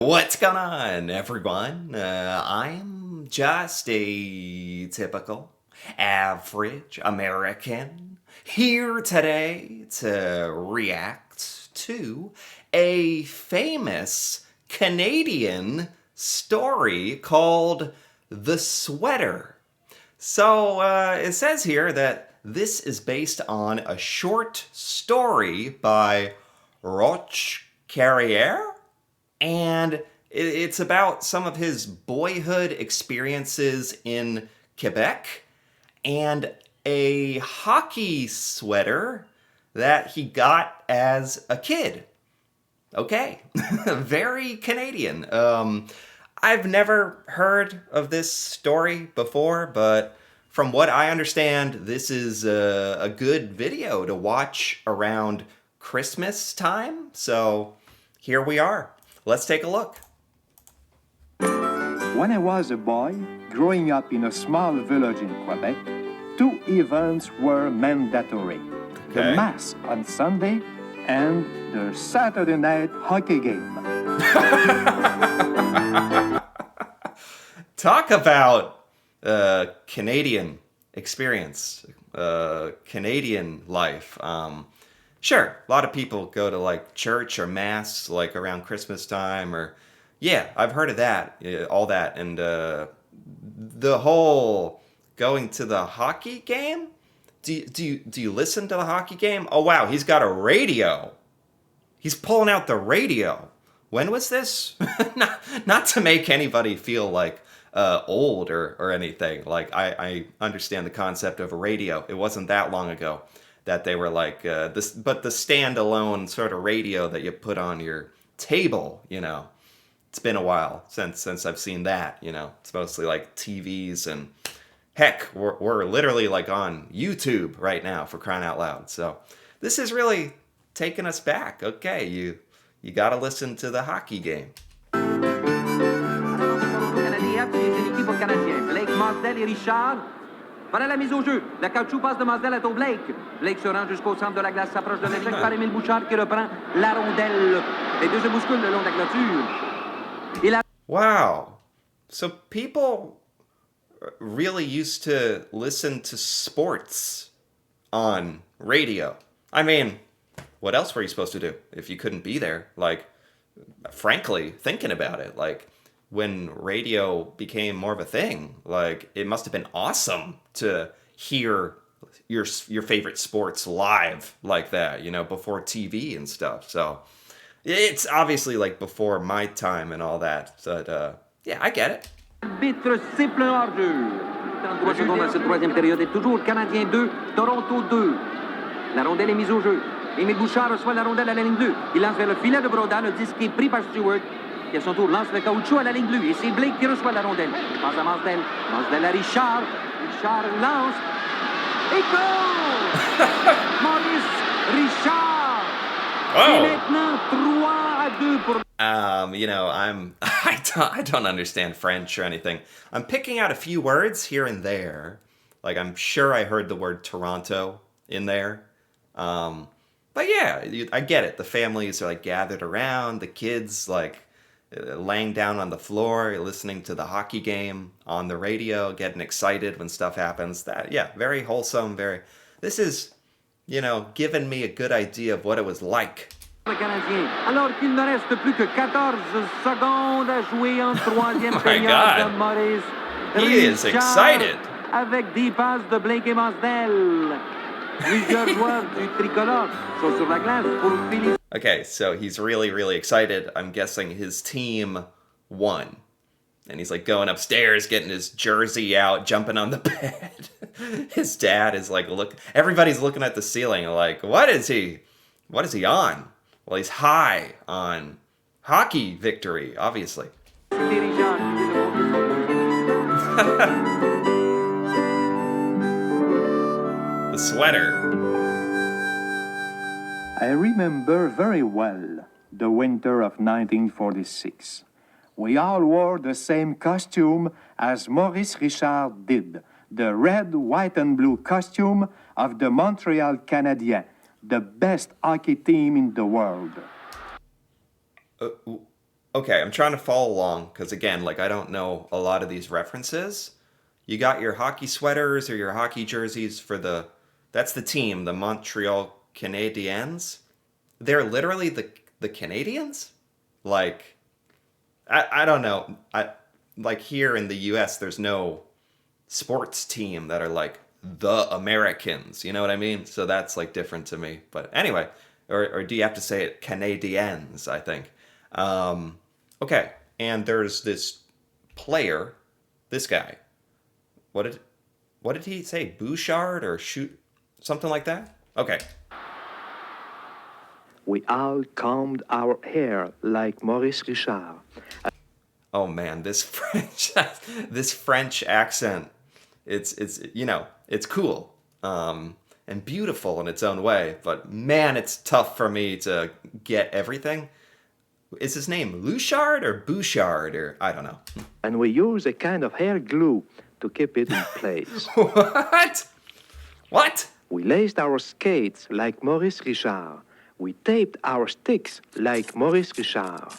What's going on, everyone? I'm just a typical, average American here today to react to a famous Canadian story called The Sweater. So it says here that this is based on a short story by Roch and it's about some of his boyhood experiences in Quebec and a hockey sweater that he got as a kid. Okay, very Canadian. I've never heard of this story before, but from what I understand, this is a good video to watch around Christmas time. So here we are. Let's take a look. When I was a boy, growing up in a small village in Quebec, two events were mandatory. The Okay. Mass on Sunday and the Saturday night hockey game. Talk about Canadian experience, Canadian life. Sure, a lot of people go to like church or mass like around Christmas time, or yeah, I've heard of that, all that, and the whole going to the hockey game. Do you listen to the hockey game? Oh wow, he's got a radio. He's pulling out the radio. When was this? Not to make anybody feel like old or anything. Like I understand the concept of a radio. It wasn't that long ago that they were like this, but the standalone sort of radio that you put on your table. It's been a while since I've seen that. It's mostly like TVs and heck, we're literally like on YouTube right now, for crying out loud. So this is really taking us back. Okay, you got to listen to the hockey game. Canadien, puis c'est l'équipe au Canadien. Blake, Masdell et Richard. Voilà la mise au jeu. La caoutchouc passe de Masdell à au Blake. Blake se rend jusqu'au centre de la glace, s'approche de l'échec par Émile Bouchard qui reprend la rondelle. Les deux se bousculent le long de la clôture. Wow. So people really used to listen to sports on radio. I mean, what else were you supposed to do if you couldn't be there? Like, frankly, thinking about it, like when radio became more of a thing, like it must have been awesome to hear your favorite sports live like that, before TV and stuff. So it's obviously like before my time and all that. But yeah, I get it. Arbitre siffle hors-jeu. 33 secondes dans cette troisième période est toujours Canadien 2, Toronto 2. La rondelle est mise au jeu. Émile Bouchard reçoit la rondelle à la ligne bleue. Il lance vers le filet de Broda, le disque est pris par Stewart, qui à son tour lance le caoutchouc à la ligne bleue. Et c'est Blake qui reçoit la rondelle. Passe à Masdell. Masdell à Richard. Richard lance. Et goal! Maurice Richard. Et maintenant 3-2 pour... I don't understand French or anything. I'm picking out a few words here and there. Like I'm sure I heard the word Toronto in there. But yeah, I get it. The families are like gathered around, the kids like laying down on the floor, listening to the hockey game on the radio, getting excited when stuff happens. That, yeah, very wholesome. This is, giving me a good idea of what it was like. Canadien, alors qu'il ne reste plus que 14 secondes à jouer en troisième My période de God. Maurice. He is Richard excited. Avec 10 passes de Blake et Masdell. Plusieurs joueurs du tricolore sont sur la glace pour féliciter. Okay, so he's really, really excited. I'm guessing his team won. And he's like going upstairs, getting his jersey out, jumping on the bed. His dad is like, everybody's looking at the ceiling like, what is he on? Well, he's high on hockey victory, obviously. The sweater. I remember very well the winter of 1946. We all wore the same costume as Maurice Richard did, the red, white, and blue costume of the Montreal Canadiens, the best hockey team in the world. Okay, I'm trying to follow along because again, like I don't know a lot of these references. You got your hockey sweaters or your hockey jerseys for that's the team, the Montreal Canadiens. They're literally the Canadians? Like I don't know. I like here in the US there's no sports team that are like the Americans, you know what I mean? So that's like different to me. But anyway, or do you have to say it Canadiens, I think. Um okay, and there's this player, this guy. What did what did he say? Bouchard or shoot something like that? Okay. We all combed our hair like Maurice Richard. Oh man, this French this French accent. It's it's cool. And beautiful in its own way, but man, it's tough for me to get everything. Is his name Luchard or Bouchard or I don't know. And we use a kind of hair glue to keep it in place. What? What? We laced our skates like Maurice Richard. We taped our sticks like Maurice Richard.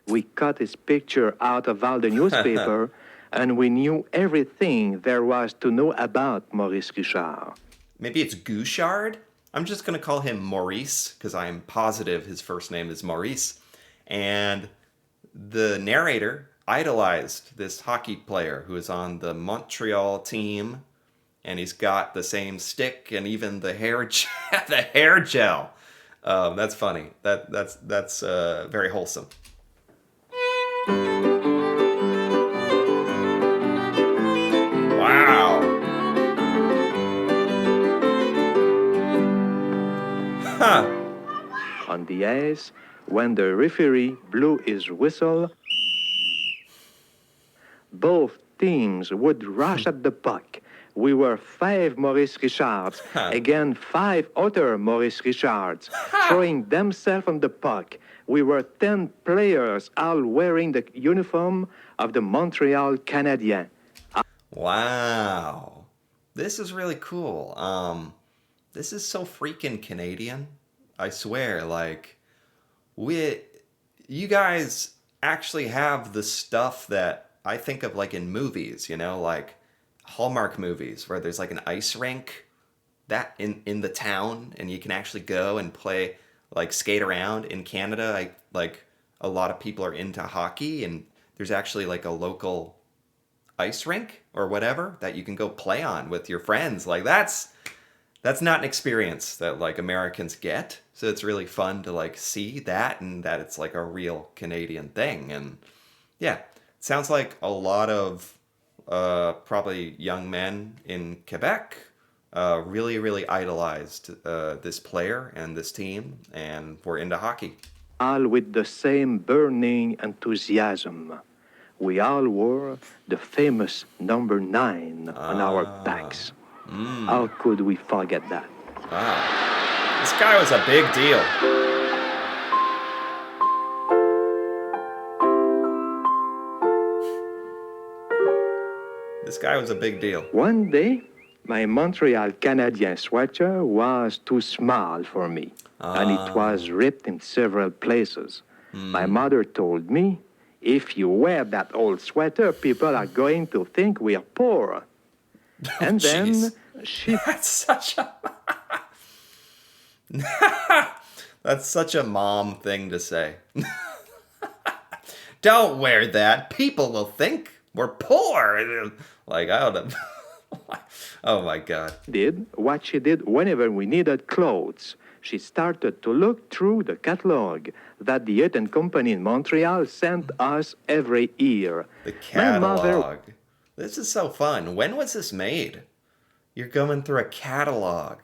We cut his picture out of all the newspaper, and we knew everything there was to know about Maurice Richard. Maybe it's Gouchard? I'm just going to call him Maurice because I am positive his first name is Maurice. And the narrator idolized this hockey player who is on the Montreal team, and he's got the same stick and even the hair the hair gel. That's funny. That's very wholesome. Wow. Huh. On the ice, when the referee blew his whistle, both teams would rush at the puck. We were 5 Maurice Richards, again 5 other Maurice Richards, throwing themselves on the puck. We were 10 players, all wearing the uniform of the Montreal Canadiens. Wow. This is really cool. This is so freaking Canadian. I swear, like we you guys actually have the stuff that I think of like in movies, like Hallmark movies where there's like an ice rink that in the town and you can actually go and play like skate around. In Canada, like a lot of people are into hockey and there's actually like a local ice rink or whatever that you can go play on with your friends. Like that's not an experience that like Americans get. So it's really fun to like see that and that it's like a real Canadian thing. And yeah, it sounds like a lot of probably young men in Quebec really, really idolized this player and this team and were into hockey. All with the same burning enthusiasm. We all wore the famous number 9 on our backs. How could we forget that? Wow. This guy was a big deal. This guy was a big deal. One day, my Montreal Canadien sweater was too small for me, and it was ripped in several places. My mother told me, if you wear that old sweater, people are going to think we are poor. And then Jeez. she That's such a That's such a mom thing to say. Don't wear that. People will think we're poor. Like, I don't know. Oh my God. did what she did whenever we needed clothes. She started to look through the catalog that the Eaton Company in Montreal sent us every year. The My mother catalog. This is so fun. When was this made? You're going through a catalog.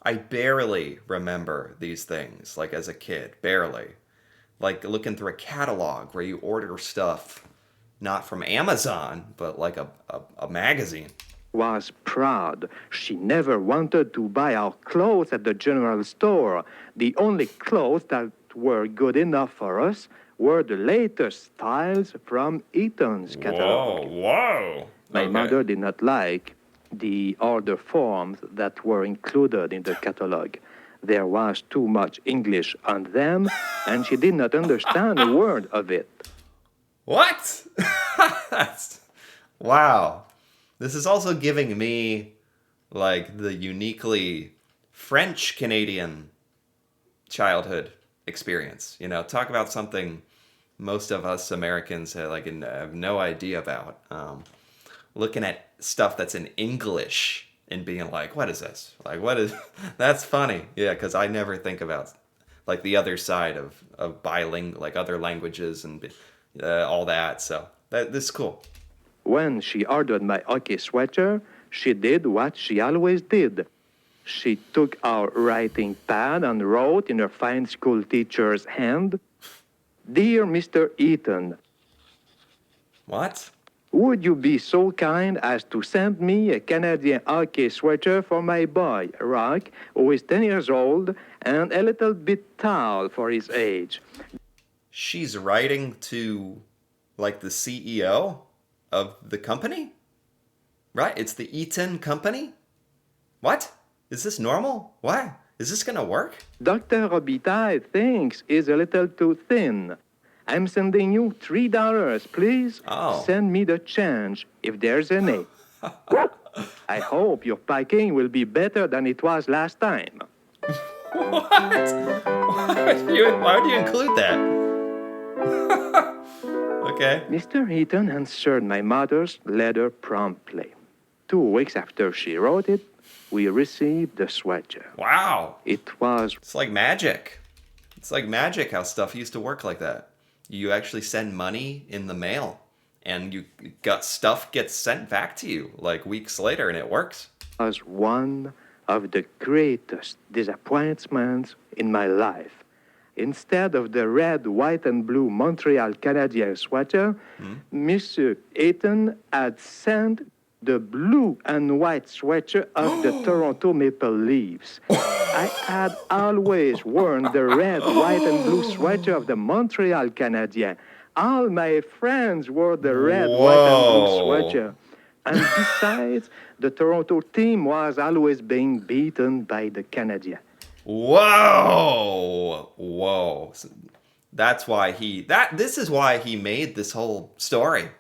I barely remember these things, like as a kid. Barely. Like looking through a catalog where you order stuff not from Amazon, but like a magazine. was proud. She never wanted to buy our clothes at the general store. The only clothes that were good enough for us were the latest styles from Eaton's catalog. Whoa. My Okay. mother did not like the order forms that were included in the catalog. There was too much English on them, and she did not understand a word of it. What? That's, wow. This is also giving me like the uniquely French Canadian childhood experience. You know, talk about something most of us Americans have no idea about. Looking at stuff that's in English and being like, what is this? Like, what is that's funny. Yeah, because I never think about like the other side of bilingual, like other languages and all that. So this is cool. When she ordered my hockey sweater, she did what she always did. She took our writing pad and wrote in her fine school teacher's hand, "Dear Mr. Eaton, What? would you be so kind as to send me a Canadian hockey sweater for my boy, Roch, who is 10 years old and a little bit tall for his age?" She's writing to like the CEO of the company? Right? It's the Eaton company? What? Is this normal? Why? Is this gonna work? Dr. Robitaille thinks is a little too thin. I'm sending you $3, please. Oh. Send me the change, if there's any. I hope your packing will be better than it was last time. What? Why would you include that? Okay. Mr. Eaton answered my mother's letter promptly. 2 weeks after she wrote it, we received the sweater. Wow. It was It's like magic. It's like magic how stuff used to work like that. You actually send money in the mail and you got stuff gets sent back to you like weeks later and it works. one of the greatest disappointments in my life. Instead of the red, white, and blue Montreal Canadien sweater, Monsieur Eaton had sent the blue and white sweater of the Toronto Maple Leafs. I had always worn the red, white, and blue sweater of the Montreal Canadien. All my friends wore the red, white, and blue Whoa. sweater. And besides, the Toronto team was always being beaten by the Canadiens. Whoa. Whoa. This is why he made this whole story.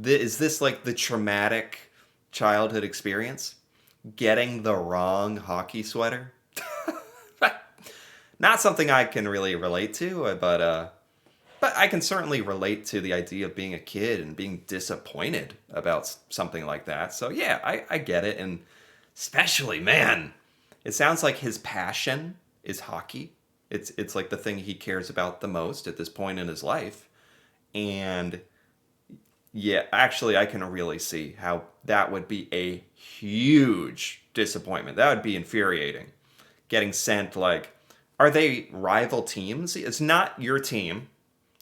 Is this like the traumatic childhood experience? Getting the wrong hockey sweater? Not something I can really relate to, but I can certainly relate to the idea of being a kid and being disappointed about something like that. So yeah, I get it. And especially, man, it sounds like his passion is hockey. It's like the thing he cares about the most at this point in his life. And yeah, actually, I can really see how that would be a huge disappointment. That would be infuriating. Getting sent, like, are they rival teams? It's not your team,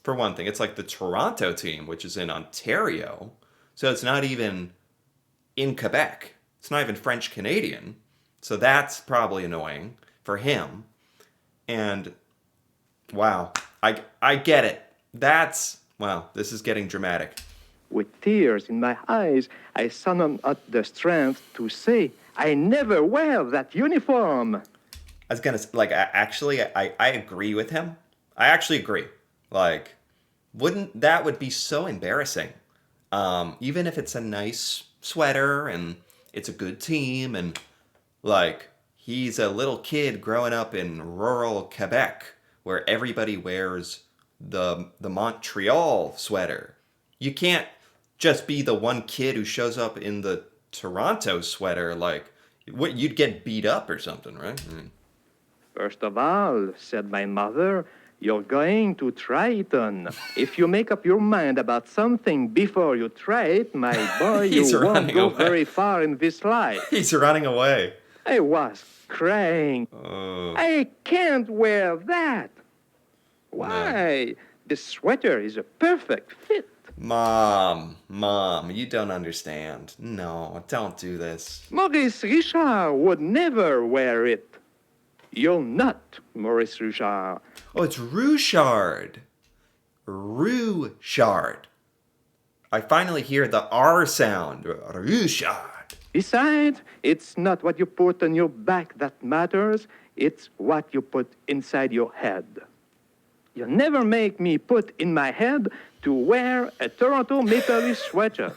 for one thing. It's like the Toronto team, which is in Ontario. So it's not even in Quebec. It's not even French Canadian. So that's probably annoying for him. And wow, I get it. Wow, this is getting dramatic. With tears in my eyes, I summoned up the strength to say, "I never wear that uniform." I was gonna like I agree with him. I actually agree. Like, would be so embarrassing? Even if it's a nice sweater and it's a good team and like he's a little kid growing up in rural Quebec where everybody wears the Montreal sweater. You can't just be the one kid who shows up in the Toronto sweater. Like, what, you'd get beat up or something, right? "First of all," said my mother, "you're going to try it on. If you make up your mind about something before you try it, my boy, you He's won't running go away. very far in this life." He's running away. I was crying. Oh. "I can't wear that." "Why? This sweater is a perfect fit." Mom, you don't understand. No, don't do this. "Maurice Richard would never wear it." "You're not Maurice Richard." Oh, it's Rouchard. Rouchard. I finally hear the R sound. Rouchard. "Besides, it's not what you put on your back that matters. It's what you put inside your head. You never make me put in my head to wear a Toronto Maple Leaf sweater.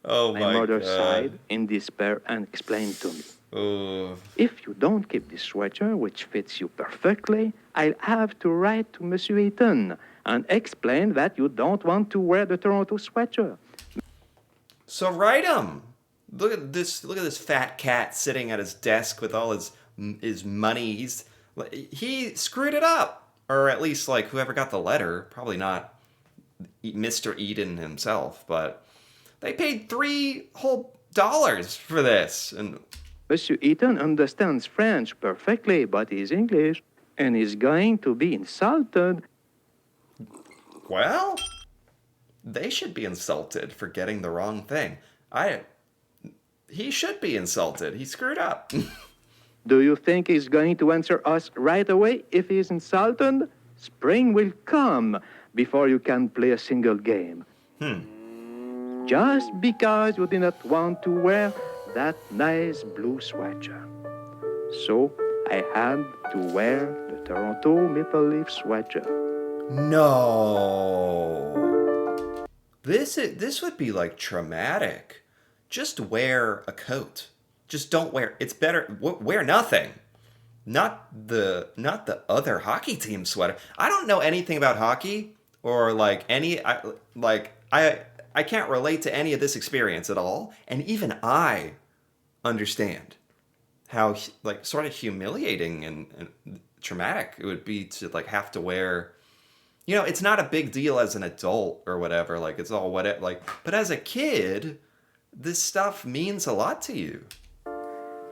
Oh My my mother God. sighed in despair and explained to me, Oh. if you don't keep this sweater, which fits you perfectly, I'll have to write to Monsieur Eaton and explain that you don't want to wear the Toronto sweater. So write him. Look at this. Look at this fat cat sitting at his desk with all his money. He screwed it up, or at least like whoever got the letter. Probably not Mr. Eden himself, but they paid $3 for this. And Monsieur Eaton understands French perfectly, but he's English, and he's going to be insulted. well, they should be insulted for getting the wrong thing. He should be insulted. He screwed up. Do you think he's going to answer us right away if he's insulted? Spring will come before you can play a single game. Just because you did not want to wear that nice blue sweater. So I had to wear the Toronto Maple Leaf sweater. No. This would be like traumatic. Just wear a coat. Just don't wear. It's better wear nothing. Not the other hockey team sweater. I don't know anything about hockey or like I can't relate to any of this experience at all, and even I understand how like sort of humiliating and traumatic it would be to like have to wear. You know, it's not a big deal as an adult or whatever. Like it's all whatever. Like, but as a kid, this stuff means a lot to you.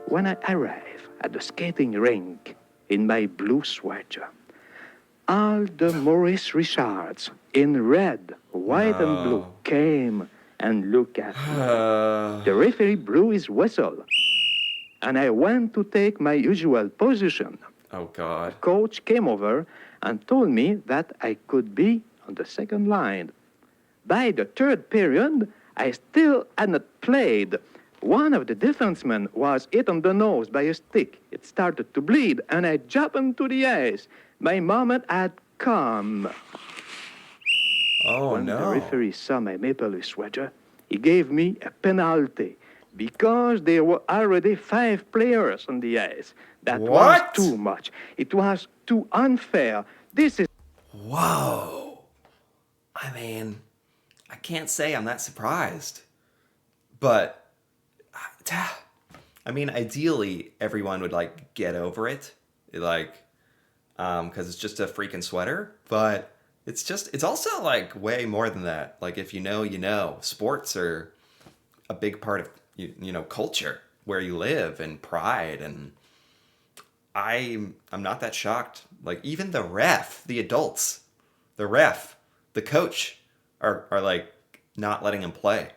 When I arrived at the skating rink in my blue sweater, all the Maurice Richards in red, white, and blue came and looked at me. The referee blew his whistle, and I went to take my usual position. Oh, God. Coach came over and told me that I could be on the second line. By the third period, I still had not played. One of the defensemen was hit on the nose by a stick. It started to bleed, and I jumped into the ice. My moment had come. Oh, When no. the referee saw my Maple Leaf sweater, he gave me a penalty because there were already 5 players on the ice. That was What? too much. It was too unfair. This is Whoa. I mean, I can't say I'm that surprised. But, I mean, ideally, everyone would, like, get over it. Like, because it's just a freaking sweater. But it's also, like, way more than that. Like, if you know, you know. Sports are a big part of, you know, culture, where you live, and pride, and I'm not that shocked. Like, even the ref, the adults, the ref, the coach are like not letting him play.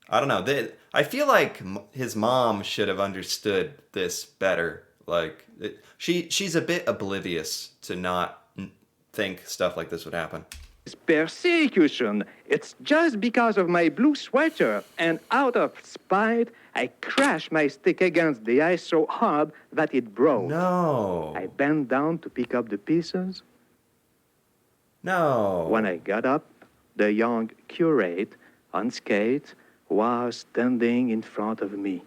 I don't know. I feel like his mom should have understood this better. Like, she's a bit oblivious to not think stuff like this would happen. persecution. It's just because of my blue sweater, and out of spite, I crashed my stick against the ice so hard that it broke. No. I bent down to pick up the pieces. No. When I got up, the young curate on skates was standing in front of me.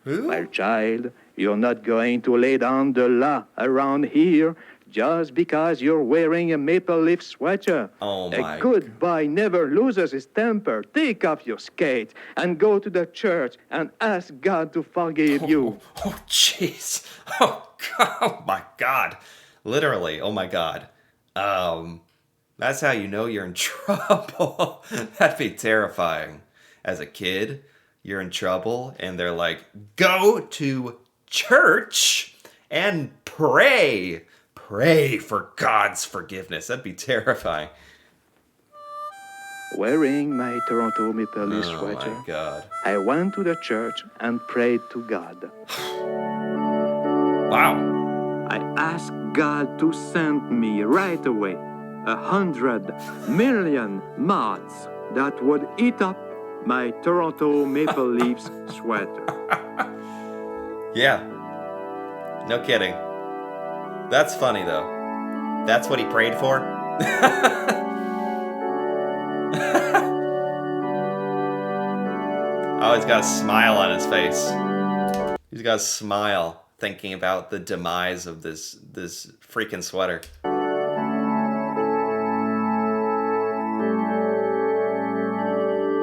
Who? My child, you're not going to lay down the law around here just because you're wearing a Maple Leaf sweater. Oh, my A good boy never loses his temper. Take off your skates and go to the church and ask God to forgive you. Oh, jeez. Oh, God. Oh, my God. Literally. Oh, my God. That's how you know you're in trouble. That'd be terrifying. As a kid, you're in trouble, and they're like, go to church and pray. Pray for God's forgiveness. That'd be terrifying. Wearing my Toronto Maple Leaf Oh, sweater, my God. I went to the church and prayed to God. Wow. I asked God to send me right away 100 million moths That would eat up my Toronto Maple Leafs sweater. Yeah. No kidding. That's funny, though. That's what he prayed for? Oh, he's got a smile on his face. He's got a smile thinking about the demise of this freaking sweater.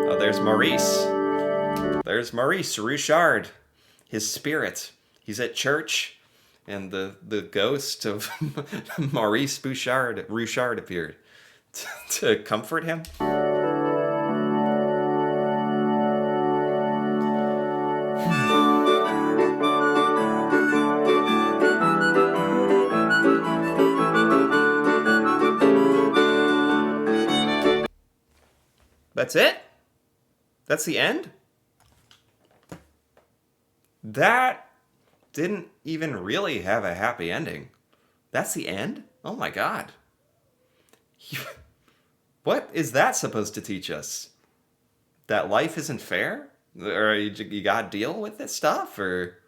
Oh, there's Maurice. There's Maurice Richard. His spirit. He's at church, and the ghost of Maurice Richard appeared to comfort him. That's it? That's the end? That didn't even really have a happy ending. That's the end? Oh my god. What is that supposed to teach us? That life isn't fair? Or you gotta deal with this stuff? Or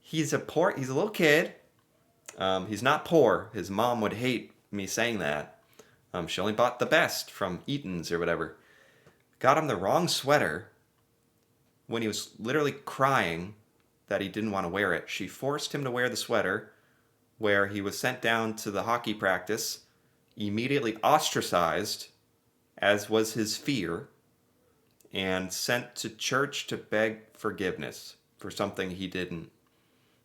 he's a little kid. He's not poor. His mom would hate me saying that. She only bought the best from Eaton's or whatever. Got him the wrong sweater when he was literally crying that he didn't want to wear it. She forced him to wear the sweater, where he was sent down to the hockey practice, immediately ostracized, as was his fear, and sent to church to beg forgiveness for something he didn't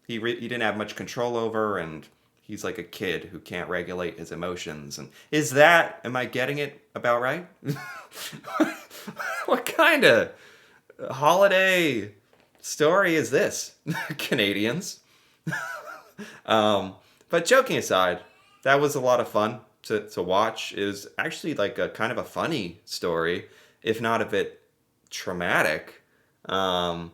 have much control over, and he's like a kid who can't regulate his emotions. And am I getting it about right? What kind of holiday story is this, Canadians? But joking aside, that was a lot of fun to watch. It was actually like a kind of a funny story, if not a bit traumatic. And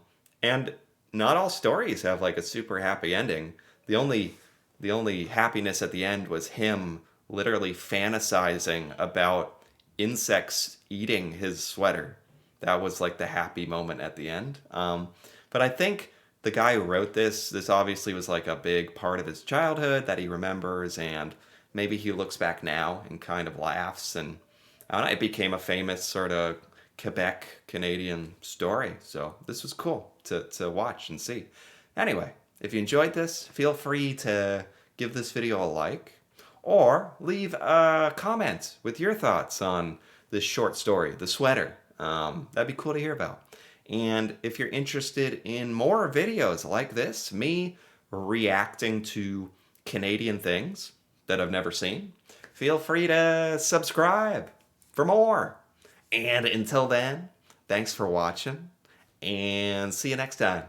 not all stories have like a super happy ending. The only happiness at the end was him literally fantasizing about insects eating his sweater. That was like the happy moment at the end. But I think the guy who wrote this obviously was like a big part of his childhood that he remembers, and maybe he looks back now and kind of laughs, and I don't know, it became a famous sort of Quebec Canadian story. So this was cool to watch and see. Anyway, if you enjoyed this, feel free to give this video a like, or leave a comment with your thoughts on this short story, The Sweater. That'd be cool to hear about. And if you're interested in more videos like this, me reacting to Canadian things that I've never seen, feel free to subscribe for more. And until then, thanks for watching, and see you next time.